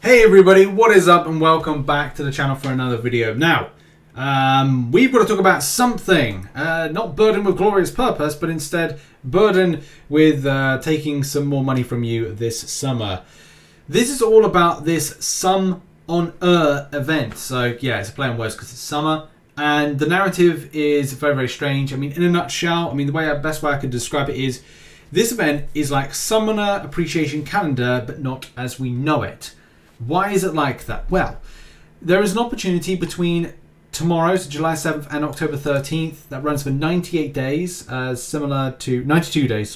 Hey everybody, what is up and welcome back to the channel for another video. Now, we've got to talk about something, not burdened with glorious purpose, but instead burdened with taking some more money from you this summer. This is all about this Sum on event. So yeah, it's a play on words because it's summer. And the narrative is very, very strange. I mean, in a nutshell, the best way I could describe it is this event is like Summoner Appreciation Calendar, but not as we know it. Why is it like that? Well, there is an opportunity between tomorrow, so July 7th and October 13th, that runs for 98 days, similar to 92 days,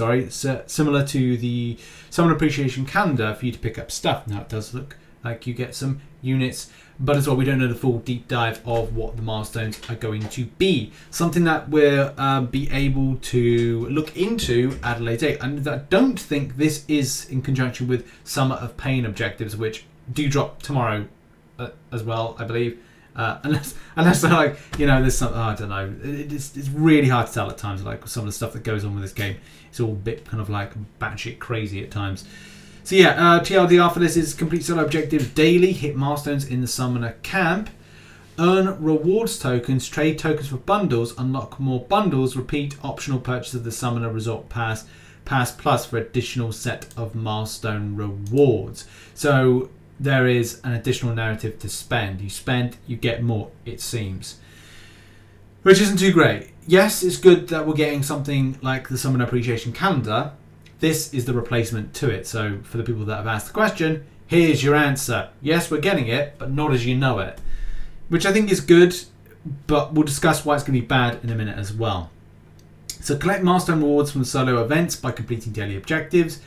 similar to the Summoner Appreciation Calendar for you to pick up stuff. Now, it does look like you get some units, but as well, we don't know the full deep dive of what the milestones are going to be. Something that we'll be able to look into at a later date. And I don't think this is in conjunction with Summer of Pain objectives, which do drop tomorrow as well, I believe. Unless they're like, there's some, I don't know. It's really hard to tell at times, like some of the stuff that goes on with this game. It's all a bit kind of like batshit crazy at times. So yeah, TLDR for this is complete solo objectives daily, hit milestones in the Summoner Camp, earn rewards tokens, trade tokens for bundles, unlock more bundles, repeat optional purchase of the Summoner Resort Pass Plus for additional set of milestone rewards. So there is an additional narrative to spend. You spend, you get more, it seems. Which isn't too great. Yes, it's good that we're getting something like the Summoner Appreciation Calendar. This is the replacement to it. So for the people that have asked the question, here's your answer. Yes, we're getting it, but not as you know it. Which I think is good, but we'll discuss why it's going to be bad in a minute as well. So collect milestone rewards from solo events by completing daily objectives,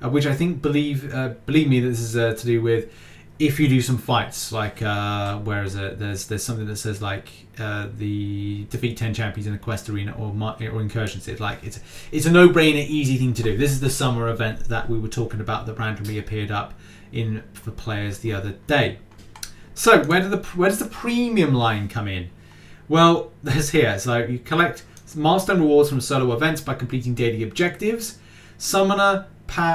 which I think, believe me, this is to do with if you do some fights, like where is it? There's something that says like the defeat 10 champions in a quest arena or incursions. It's like it's a no-brainer, easy thing to do. This is the summer event that we were talking about that randomly appeared up in for players the other day. So where does the premium line come in? Well, there's here. So you collect milestone rewards from solo events by completing daily objectives. Summoner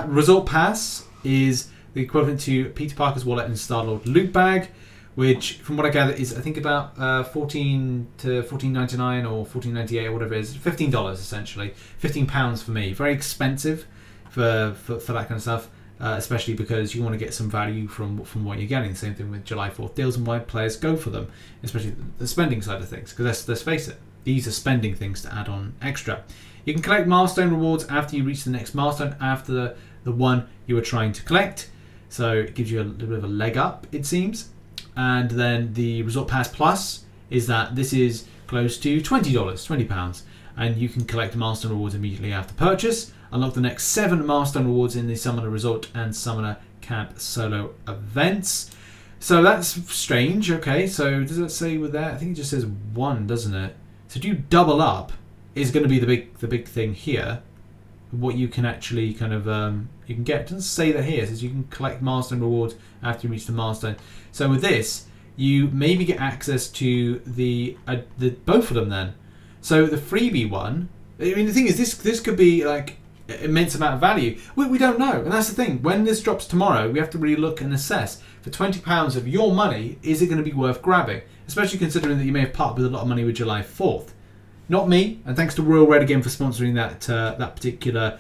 Resort Pass is the equivalent to Peter Parker's wallet and Star-Lord loot bag, which, from what I gather, is I think about $14 to $14.99 or $14.98 or whatever it is, $15 essentially, £15 for me. Very expensive for that kind of stuff, especially because you want to get some value from what you're getting. Same thing with July 4th deals and why players go for them, especially the spending side of things. Because let's face it, these are spending things to add on extra. You can collect milestone rewards after you reach the next milestone after the one you were trying to collect. So it gives you a little bit of a leg up, it seems. And then the Resort Pass Plus is that this is close to £20. And you can collect milestone rewards immediately after purchase. Unlock the next 7 milestone rewards in the Summoner Resort and Summoner Camp solo events. So that's strange. Okay, so does it say with that? I think it just says 1, doesn't it? So do you double up? Is going to be the big thing here. What you can actually kind of you can get. It doesn't say that here. It says you can collect milestone rewards after you reach the milestone. So with this, you maybe get access to the both of them then. So the freebie one. I mean, the thing is, this could be like immense amount of value. We don't know, and that's the thing. When this drops tomorrow, we have to really look and assess. For £20 of your money, is it going to be worth grabbing? Especially considering that you may have parted with a lot of money with July 4th. Not me, and thanks to Royal Red again for sponsoring that particular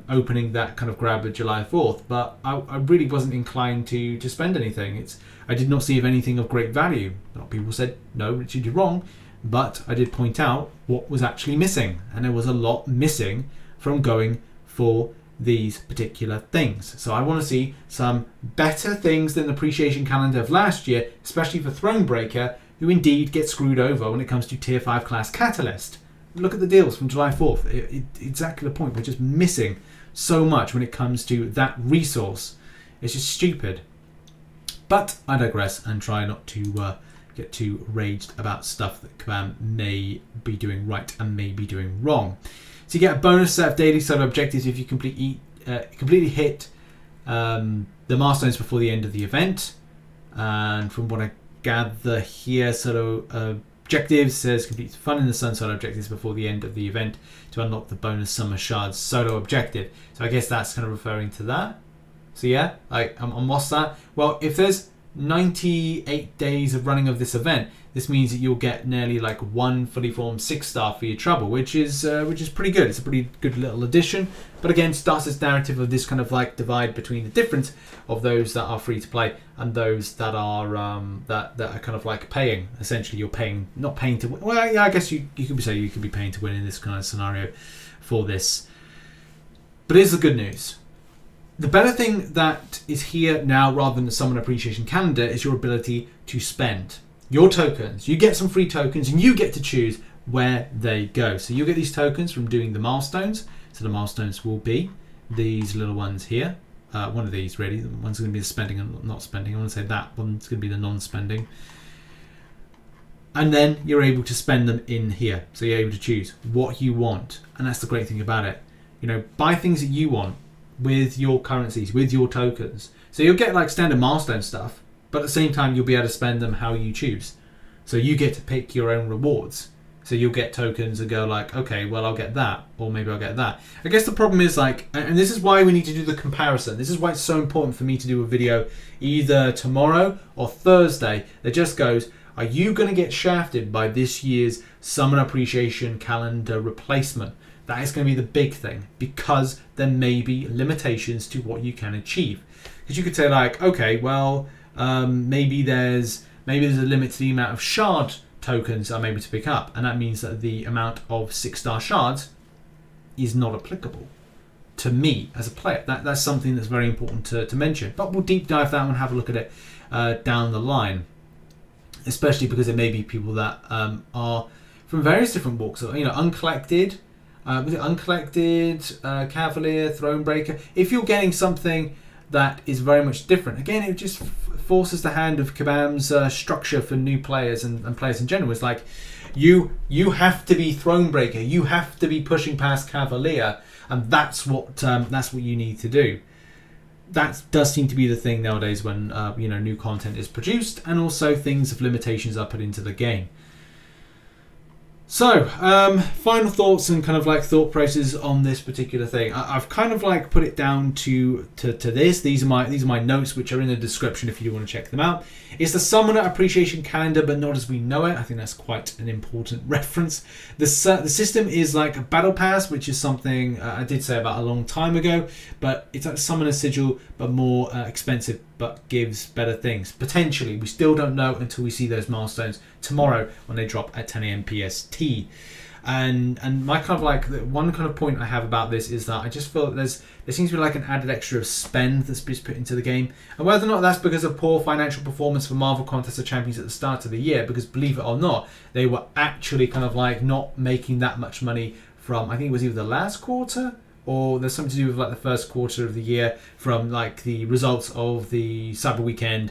opening, that kind of grab with July 4th. But I really wasn't inclined to spend anything. I did not see anything of great value. A lot of people said, no, Richard, you're wrong. But I did point out what was actually missing. And there was a lot missing from going for these particular things. So I want to see some better things than the Appreciation Calendar of last year, especially for Thronebreaker, who indeed get screwed over when it comes to Tier 5 class Catalyst. Look at the deals from July 4th. Exactly the point. We're just missing so much when it comes to that resource. It's just stupid. But I digress and try not to get too raged about stuff that Kabam may be doing right and may be doing wrong. So you get a bonus set of daily solo objectives if you completely hit the milestones before the end of the event. And from what I gather here, solo objectives says complete Fun in the Sun solo objectives before the end of the event to unlock the bonus Summer Shards solo objective. So I guess that's kind of referring to that. So yeah, like, and what's that? Well, if there's 98 days of running of this event, this means that you'll get nearly like 1 fully formed 6-star for your trouble, which is pretty good. It's a pretty good little addition. But again, starts this narrative of this kind of like divide between the difference of those that are free to play and those that are that are kind of like paying. Essentially, you're paying, not paying to win. Well, yeah, I guess you could say you could be paying to win in this kind of scenario for this. But here's the good news. The better thing that is here now rather than the Summon Appreciation Calendar is your ability to spend your tokens. You get some free tokens and you get to choose where they go. So you'll get these tokens from doing the milestones. So the milestones will be these little ones here. One of these really. One's going to be the spending and not spending. I want to say that one's going to be the non-spending. And then you're able to spend them in here. So you're able to choose what you want. And that's the great thing about it. You know, buy things that you want with your currencies, with your tokens. So you'll get like standard milestone stuff, but at the same time you'll be able to spend them how you choose. So you get to pick your own rewards. So you'll get tokens and go like, okay, well, I'll get that, or maybe I'll get that. I guess the problem is like, and this is why we need to do the comparison. This is why it's so important for me to do a video either tomorrow or Thursday that just goes, are you going to get shafted by this year's Summon Appreciation Calendar replacement? That is going to be the big thing, because there may be limitations to what you can achieve. Because you could say like, okay, well, maybe there's a limit to the amount of shard tokens I'm able to pick up, and that means that the amount of 6-star shards is not applicable to me as a player. That's something that's very important to mention. But we'll deep dive that and have a look at it down the line, especially because there may be people that are from various different walks, you know, uncollected. Was it uncollected, Cavalier, Thronebreaker? If you're getting something that is very much different, again, it just forces the hand of Kabam's structure for new players and players in general. It's like you have to be Thronebreaker, you have to be pushing past Cavalier, and that's what you need to do. That does seem to be the thing nowadays when you know, new content is produced, and also things of limitations are put into the game. So, final thoughts and kind of like thought processes on this particular thing. I've kind of like put it down to this. These are my notes, which are in the description if you want to check them out. It's the Summoner Appreciation Calendar, but not as we know it. I think that's quite an important reference. The system is like a Battle Pass, which is something I did say about a long time ago, but it's like Summoner Sigil, but more expensive, but gives better things. Potentially, we still don't know until we see those milestones tomorrow when they drop at 10 AM PST. And my kind of like the one kind of point I have about this is that I just feel that there seems to be like an added extra of spend that's been put into the game, and whether or not that's because of poor financial performance for Marvel Contest of Champions at the start of the year, because believe it or not, they were actually kind of like not making that much money from, I think it was either the last quarter or there's something to do with like the first quarter of the year from like the results of the Cyber Weekend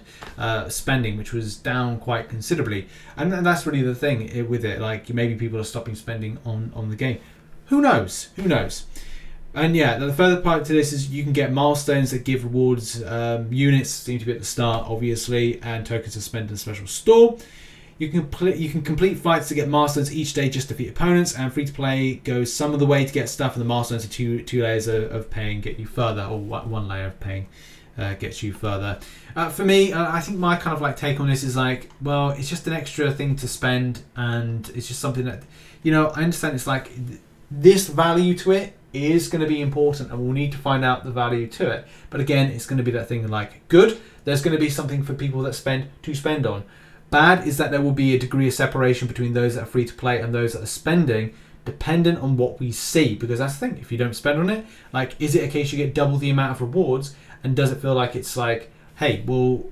spending, which was down quite considerably. And that's really the thing with it. Like maybe people are stopping spending on the game. Who knows? Who knows? And yeah, the further part to this is you can get milestones that give rewards. Units seem to be at the start, obviously, and tokens to spend in a special store. You can complete fights to get milestones each day just to defeat opponents, and free to play goes some of the way to get stuff, and the milestones are two layers of paying get you further, or one layer of paying gets you further. For me, I think my kind of like take on this is like, well, it's just an extra thing to spend, and it's just something that, you know, I understand it's like this value to it is going to be important, and we'll need to find out the value to it. But again, it's going to be that thing like good. There's going to be something for people that spend on. Bad is that there will be a degree of separation between those that are free to play and those that are spending, dependent on what we see. Because that's the thing, if you don't spend on it, like, is it a case you get double the amount of rewards, and does it feel like it's like, hey, well,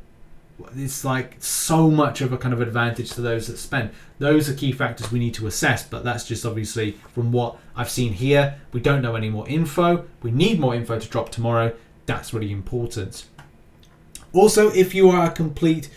it's like so much of a kind of advantage to those that spend? Those are key factors we need to assess, but that's just obviously from what I've seen here. We don't know any more info. We need more info to drop tomorrow. That's really important. Also, if you are a complete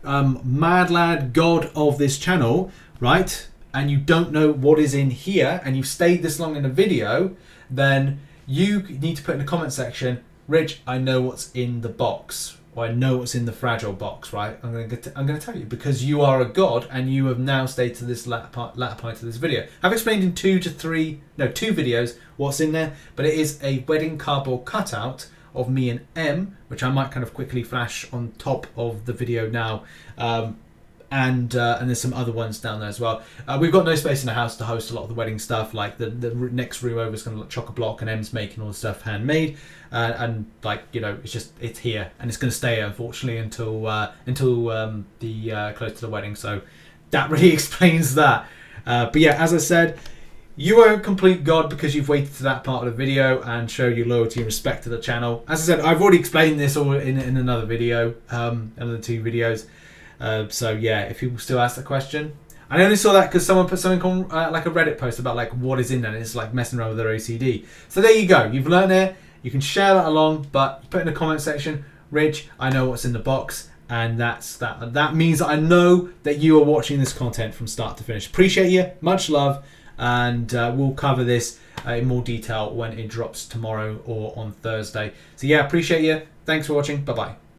mad lad god of this channel, right, and you don't know what is in here, and you've stayed this long in a video, then you need to put in the comment section, Rich, I know what's in the box, or I know what's in the fragile box, right? I'm going to tell you, because you are a god and you have now stayed to this latter part of this video. I've explained in two videos what's in there, but it is a wedding cardboard cutout of me and M, which I might kind of quickly flash on top of the video now. And there's some other ones down there as well. We've got no space in the house to host a lot of the wedding stuff. Like the next room over is going to look chock-a-block, and Em's making all the stuff handmade. And like, you know, it's here, and it's going to stay here, unfortunately, until the close to the wedding. So that really explains that. But yeah, as I said, you won't complete God because you've waited to that part of the video and showed your loyalty and respect to the channel. As I said, I've already explained this all in another video, another 2 videos. So yeah, if people still ask the question, I only saw that because someone put something on like a Reddit post about like what is in there, and it's like messing around with their OCD. So there you go, you've learned it. You can share that along, but you put in the comment section, Rich, I know what's in the box, and that means that I know that you are watching this content from start to finish. Appreciate you, much love, and we'll cover this in more detail when it drops tomorrow or on Thursday. So yeah, appreciate you. Thanks for watching. Bye bye.